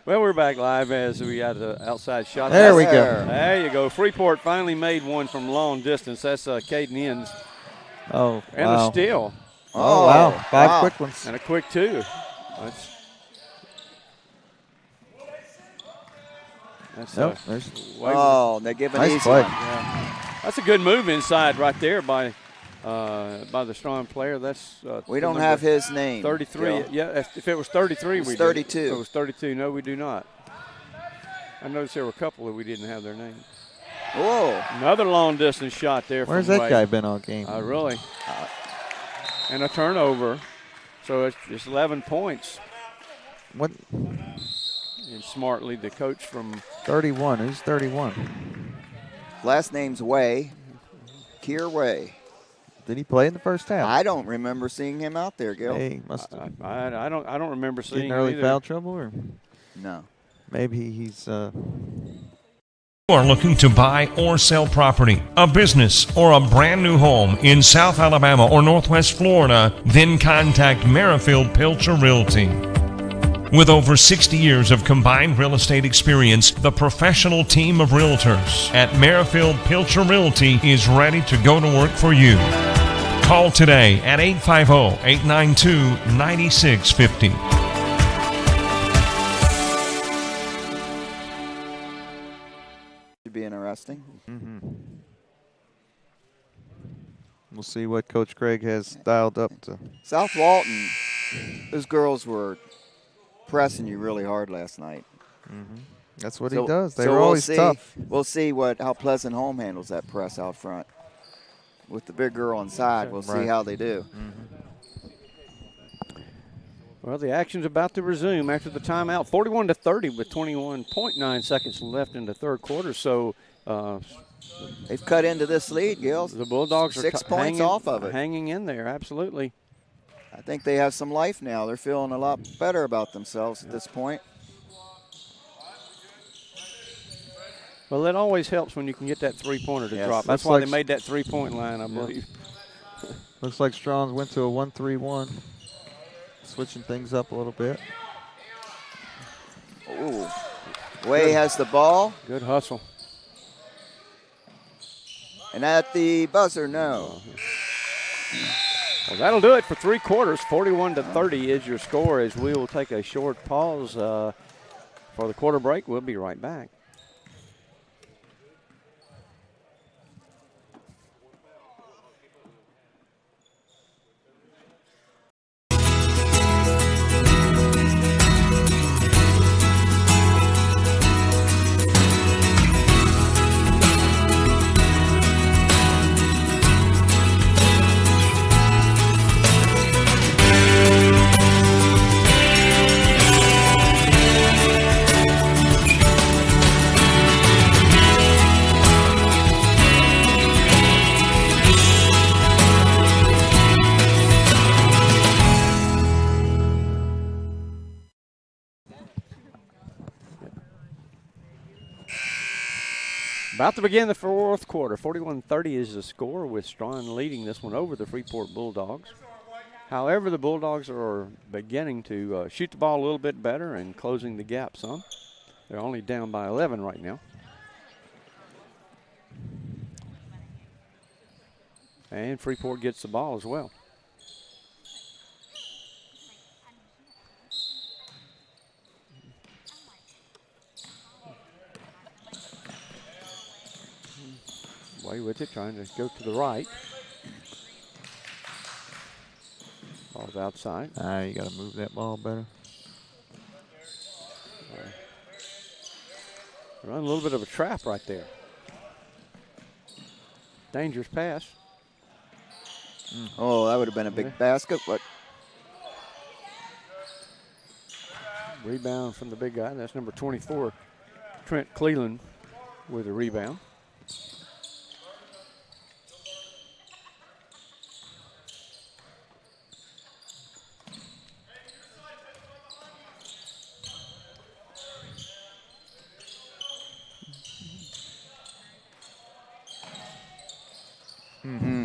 Well, we're back live as we got an outside shot. There we go. There you go. Freeport finally made one from long distance. That's Caden Inns. Oh, and wow. a steal. Oh, wow. 5 quick ones. And a quick 2. They give an easy play. one. Yeah. That's a good move inside right there by the Straughn player. That's we don't have his name. 33. Gil. Yeah, if it was 33, we 32. do. If it was 32, no, we do not. I noticed there were a couple that we didn't have their name. Whoa! Another long distance shot there. Where's from that Wade. guy been all game? Really? And a turnover. So it's 11 points. What? And smartly, the coach from 31. Who's 31? Last name's Way. Kier Way. Did he play in the first half? I don't remember seeing him out there, Gil. Hey, must have. I don't remember seeing In early him foul trouble, or no? Maybe he's. You are looking to buy or sell property, a business, or a brand new home in South Alabama or Northwest Florida, then contact Merrifield Pilcher Realty. With over 60 years of combined real estate experience, the professional team of realtors at Merrifield Pilcher Realty is ready to go to work for you. Call today at 850-892-9650. Should be interesting. Mm-hmm. We'll see what Coach Craig has dialed up to. South Walton, those girls were pressing you really hard last night. Mm-hmm. That's what he does. They were we'll always tough. We'll see how Pleasant Home handles that press out front. With the big girl inside, we'll see how they do. Mm-hmm. Well, the action's about to resume after the timeout. 41-30 with 21.9 seconds left in the third quarter. So they've cut into this lead, Gils. The Bulldogs are 6 points off of it. Hanging in there, absolutely. I think they have some life now. They're feeling a lot better about themselves at this point. Well, it always helps when you can get that three-pointer to drop. That's why they made that three-point line, I believe. Looks like Straughn went to a 1-3-1. Switching things up a little bit. Ooh. Way has the ball. Good hustle. And at the buzzer, no. Well, that'll do it for three quarters. 41-30 is your score as we will take a short pause for the quarter break. We'll be right back. About to begin the fourth quarter. 41-30 is the score with Straughn leading this one over the Freeport Bulldogs. However, the Bulldogs are beginning to shoot the ball a little bit better and closing the gap some. They're only down by 11 right now. And Freeport gets the ball as well. Way with it, trying to go to the right. Ball's outside. You got to move that ball better. Run a little bit of a trap right there. Dangerous pass. Oh, that would have been a big basket, but rebound from the big guy. That's number 24, Trent Cleland, with a rebound.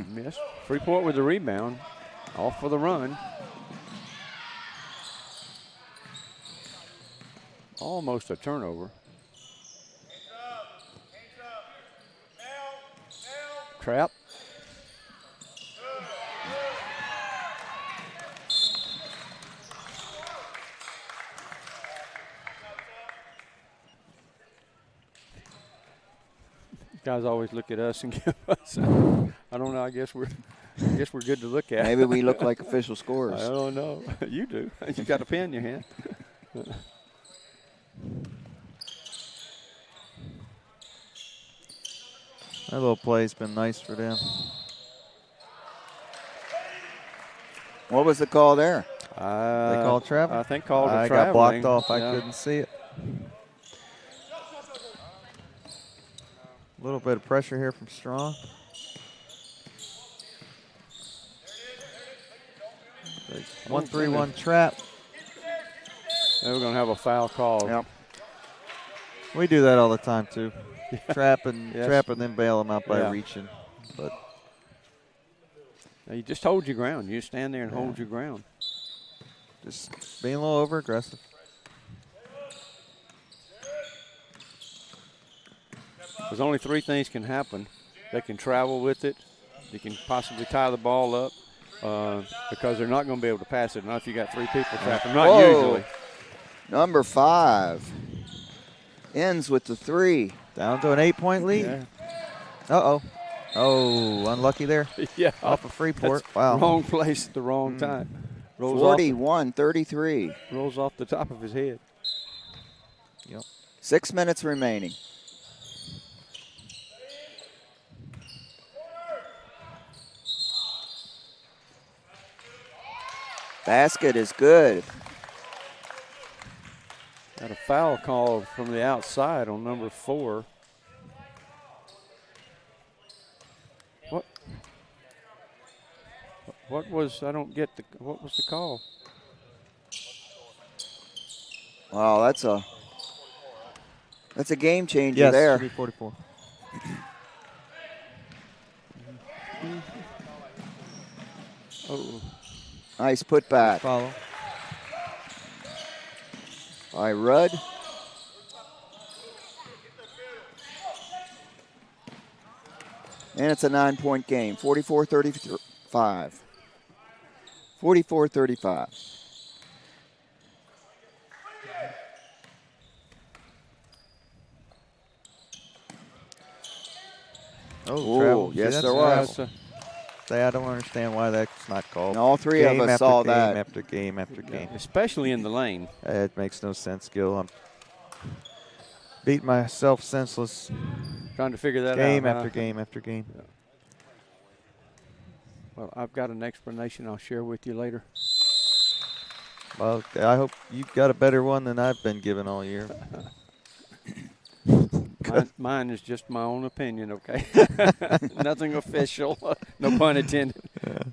Missed. Freeport with the rebound. Off for the run. Almost a turnover. Trap. Guys always look at us and give us. I don't know. I guess we're good to look at. Maybe we look like official scorers. I don't know. You do. You got a pen in your hand. That little play's been nice for them. What was the call there? They called travel? I think called a traveling. I got blocked off. I couldn't see it. A little bit of pressure here from Straughn. 1-3-1 trap. And we're going to have a foul call. Yep. We do that all the time too. Trap and then bail them out by reaching. But now you just hold your ground. You stand there and hold your ground. Just being a little over aggressive. There's only three things can happen. They can travel with it. They can possibly tie the ball up because they're not going to be able to pass it. Not if you got three people trapping. Not usually. Number 5 ends with the 3. Down to an 8-point lead. Yeah. Uh-oh. Oh, unlucky there. Yeah. Off of Freeport. That's wow. Wrong place at the wrong time. 41-33. Rolls off the top of his head. Yep. 6 minutes remaining. Basket is good. Got a foul call from the outside on number 4. What was, I don't get what was the call? Wow, that's a game changer there. Yes, 44. Oh. Nice putback. Follow. By Rudd. And it's a 9-point game, 44-35. 44-35. Oh, travel. Yes, there was. I don't understand why that's not called. And all three of us saw that. Game after game after game. Especially in the lane. It makes no sense, Gil. I'm beating myself senseless. Trying to figure that out. Game after game after game. Yeah. Well, I've got an explanation I'll share with you later. Well, I hope you've got a better one than I've been given all year. Mine is just my own opinion, okay? Nothing official. No pun intended. Yeah.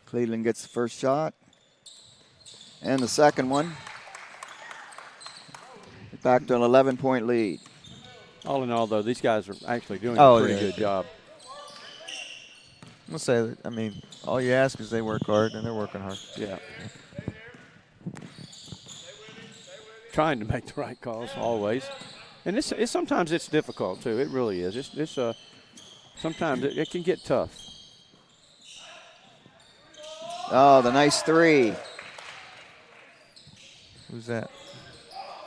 Cleveland gets the first shot. And the second one. Back to an 11-point lead. All in all, though, these guys are actually doing a pretty good job. I'm going to say that, I mean, all you ask is they work hard, and they're working hard. Yeah. Trying to make the right calls always. And it's sometimes it's difficult, too. It really is. Sometimes it can get tough. Oh, the nice three. Who's that?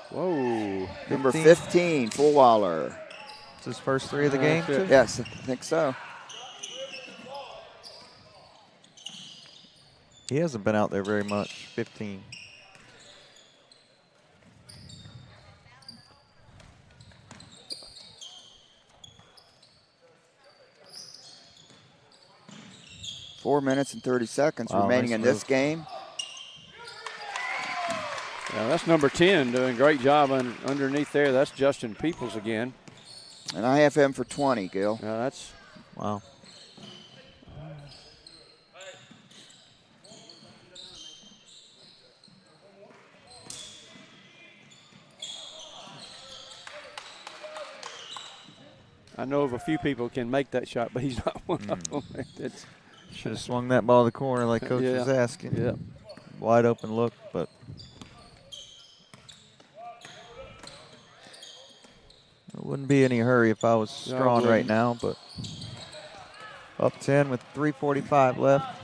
Whoa. Number 15, Fulwaller. It's his first three of the game? Yes, I think so. He hasn't been out there very much. 15. Four minutes and 30 seconds remaining in this game. Yeah, that's number 10 doing a great job underneath there. That's Justin Peoples again. And I have him for 20, Gil. Yeah, that's wow. I know of a few people can make that shot, but he's not one of them. Should have swung that ball to the corner like Coach was asking. Yeah. Wide open look, but it wouldn't be any hurry if I was Straughn right now, but up 10 with 3:45 left.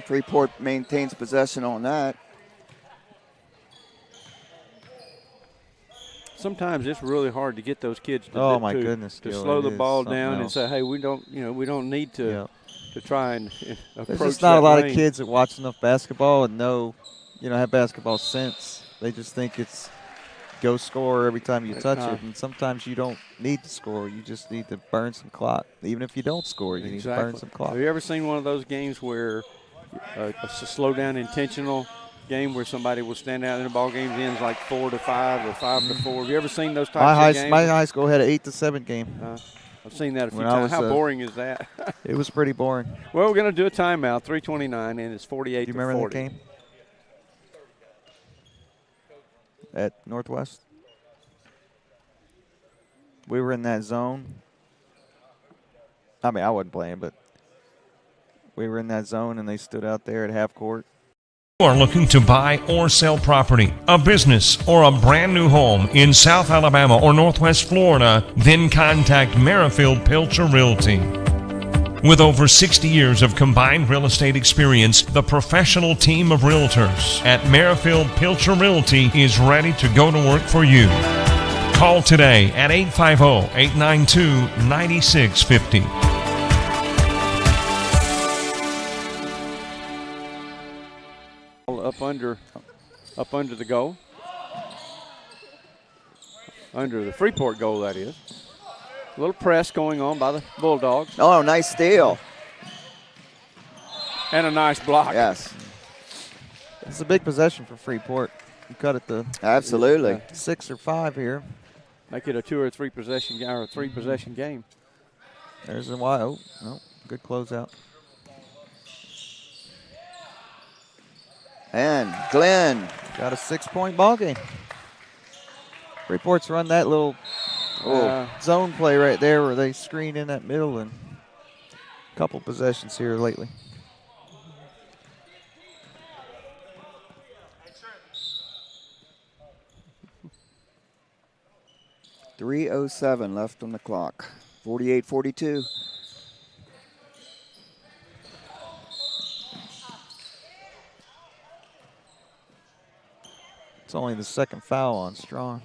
Freeport maintains possession on that. Sometimes it's really hard to get those kids to slow the ball down and say, "Hey, we don't need to try and approach." There's just not a lot of kids that watch enough basketball and have basketball sense. They just think it's go score every time you touch it, and sometimes you don't need to score. You just need to burn some clock. Even if you don't score, you need to burn some clock. Have you ever seen one of those games where a slow down intentional game where somebody will stand out in the ball game ends like 4-5 or 5-4? Have you ever seen those types of games? My high school had an 8-7 game. I've seen that a few times. How boring is that? It was pretty boring. Well, we're going to do a timeout, 3:29, and it's 48-40. Do you remember that game? At Northwest? We were in that zone. I mean, I wasn't playing, but we were in that zone, and they stood out there at half court. You are looking to buy or sell property, a business, or a brand new home in South Alabama or Northwest Florida, then contact Merrifield Pilcher Realty. With over 60 years of combined real estate experience, the professional team of realtors at Merrifield Pilcher Realty is ready to go to work for you. Call today at 850-892-9650. Up under the goal. Under the Freeport goal, that is. A little press going on by the Bulldogs. Oh, nice steal. And a nice block. Yes. It's a big possession for Freeport. You cut it to absolutely 6 or 5 here. Make it a 2 or 3 possession game or a 3 possession game. There's a wide. Oh, no, good closeout. And Glenn got a 6-point ball game. Freeport's run that little zone play right there where they screen in that middle, and a couple possessions here lately. .307 left on the clock. 48-42. It's only the second foul on Straughn.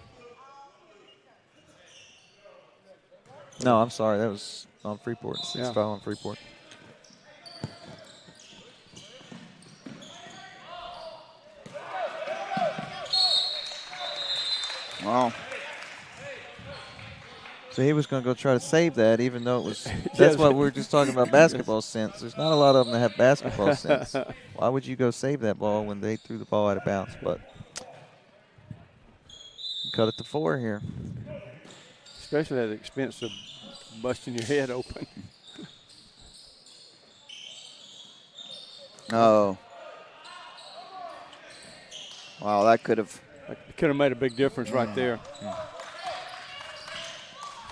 No, I'm sorry. That was on Freeport. Sixth foul on Freeport. Wow. So he was going to go try to save that, even though it was. That's what we were just talking about, basketball sense. There's not a lot of them that have basketball sense. Why would you go save that ball when they threw the ball out of bounds? But cut it to 4 here. Especially at the expense of busting your head open. Oh. Wow, that could have made a big difference right there.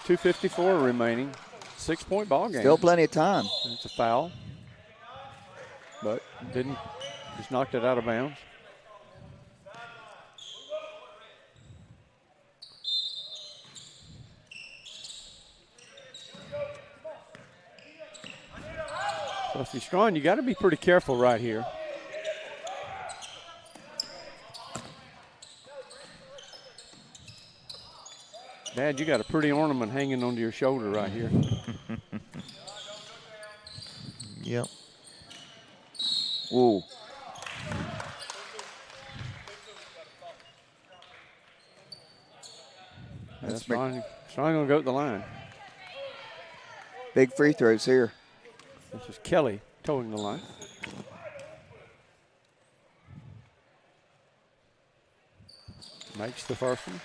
2:54 remaining. 6-point ball game. Still plenty of time. It's a foul, but just knocked it out of bounds. So if you're Straughn, you got to be pretty careful right here. Dad, you got a pretty ornament hanging onto your shoulder right here. Yep. Ooh. That's Straughn going to go to the line. Big free throws here. This is Kelly towing the line. Makes the first one.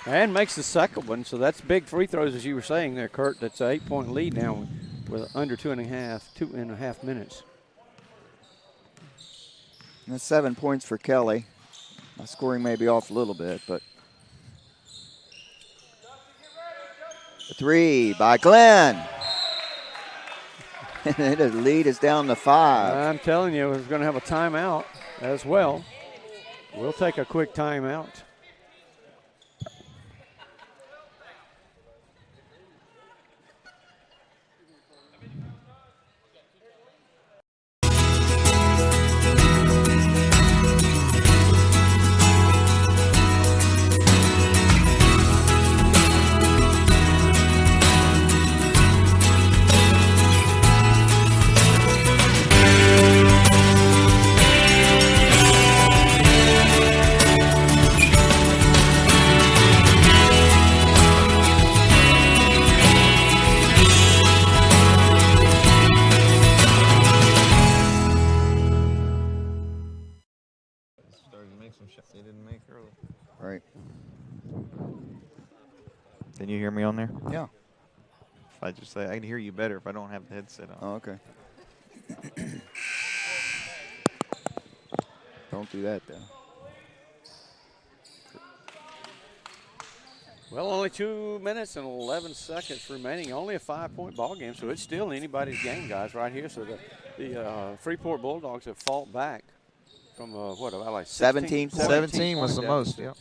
And makes the second one, so that's big free throws, as you were saying there, Kurt. That's an 8-point lead now with under 2.5 minutes. And that's 7 points for Kelly. My scoring may be off a little bit, but. The 3 by Glenn. And the lead is down to 5. I'm telling you, we're going to have a timeout as well. We'll take a quick timeout. Right. Can you hear me on there? Yeah. If I just say, I can hear you better if I don't have the headset on. Oh, okay. Don't do that, though. Well, only 2 minutes and 11 seconds remaining. Only a 5-point ball game, so it's still anybody's game, guys, right here. So the Freeport Bulldogs have fought back from, what, about like 17 points? 17 was the most, yeah.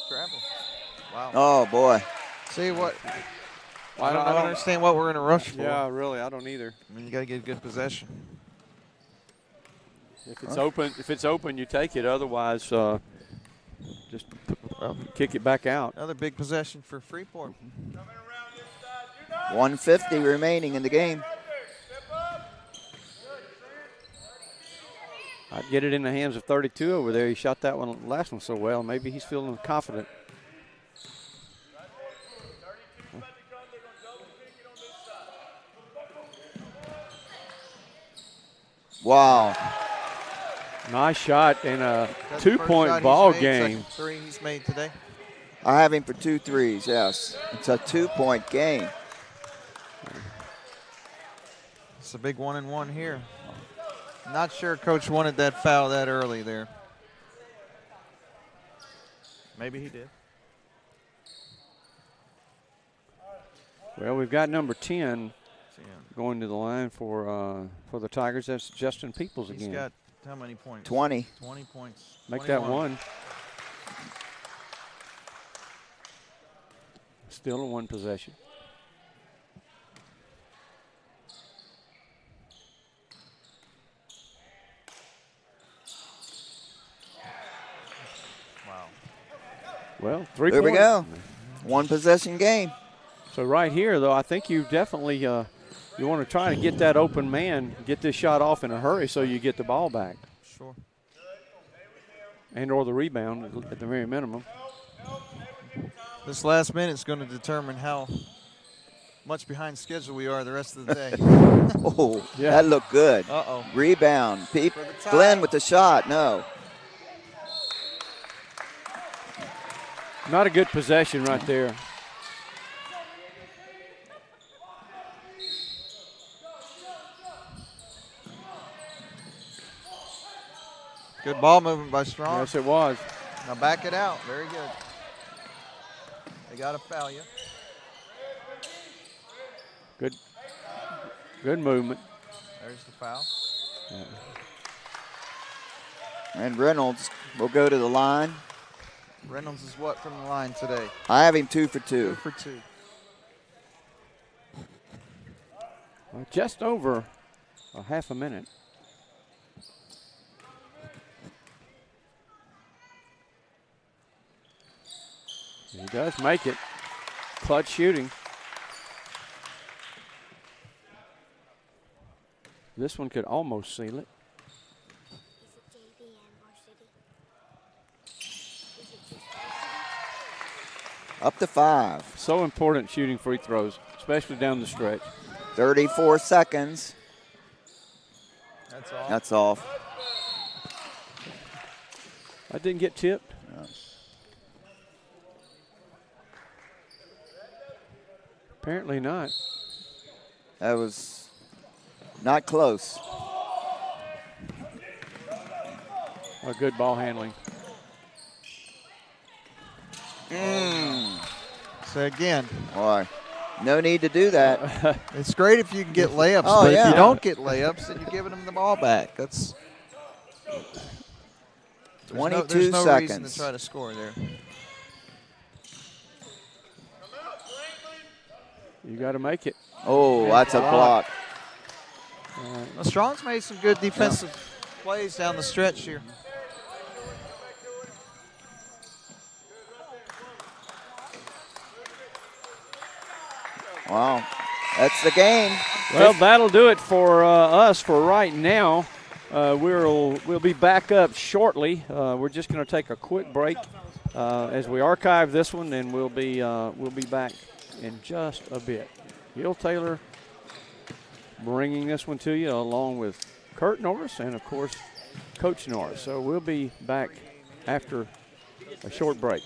Travel. Wow. Oh, boy. See what? I don't understand what we're in a rush for. Yeah, really, I don't either. I mean, you got to get a good possession. If it's open, you take it. Otherwise, just kick it back out. Another big possession for Freeport. 150 remaining in the game. I'd get it in the hands of 32 over there. He shot that one last one so well. Maybe he's feeling confident. Wow. Nice shot in a two-point ball game. Three he's made today. I have him for 2 threes, yes. It's a 2-point game. It's a big 1-and-1 here. Not sure Coach wanted that foul that early there. Maybe he did. Well, we've got number 10 going to the line for the Tigers. That's Justin Peoples again. He's got how many points? 20. 20 points. Make 21. that one. Still a one possession. Wow. Well, 3 There points. we go. One possession game. So right here, though, I think you definitely you want to try to get that open man, get this shot off in a hurry so you get the ball back. Sure. And or the rebound at the very minimum. This last minute's going to determine how much behind schedule we are the rest of the day. Oh, yeah. That looked good. Uh-oh. Rebound. Glenn with the shot. No. Not a good possession right there. Good ball movement by Straughn. Yes, it was. Now back it out. Very good. They got to foul you. Good movement. There's the foul. Yeah. And Reynolds will go to the line. Reynolds is what from the line today? I have him 2 for 2. 2 for 2. Well, just over a half a minute. He does make it. Clutch shooting. This one could almost seal it. Up to 5. So important shooting free throws, especially down the stretch. 34 seconds. That's off. That's off. I didn't get tipped. No. Apparently not. That was not close. A good ball handling. So again, Boy, no need to do that. it's great if you can get layups, Oh, but yeah. if you don't get layups, then you're giving them the ball back. That's 22 there's no seconds. reason to try to score there. You got to make it. Oh, that's a block. Well, Straughn made some good defensive plays down the stretch here. Wow, that's the game. Well, that'll do it for us for right now. We'll be back up shortly. We're just going to take a quick break as we archive this one, and we'll be back in just a bit. Gil Taylor bringing this one to you along with Kurt Norris and, of course, Coach Norris. So we'll be back after a short break.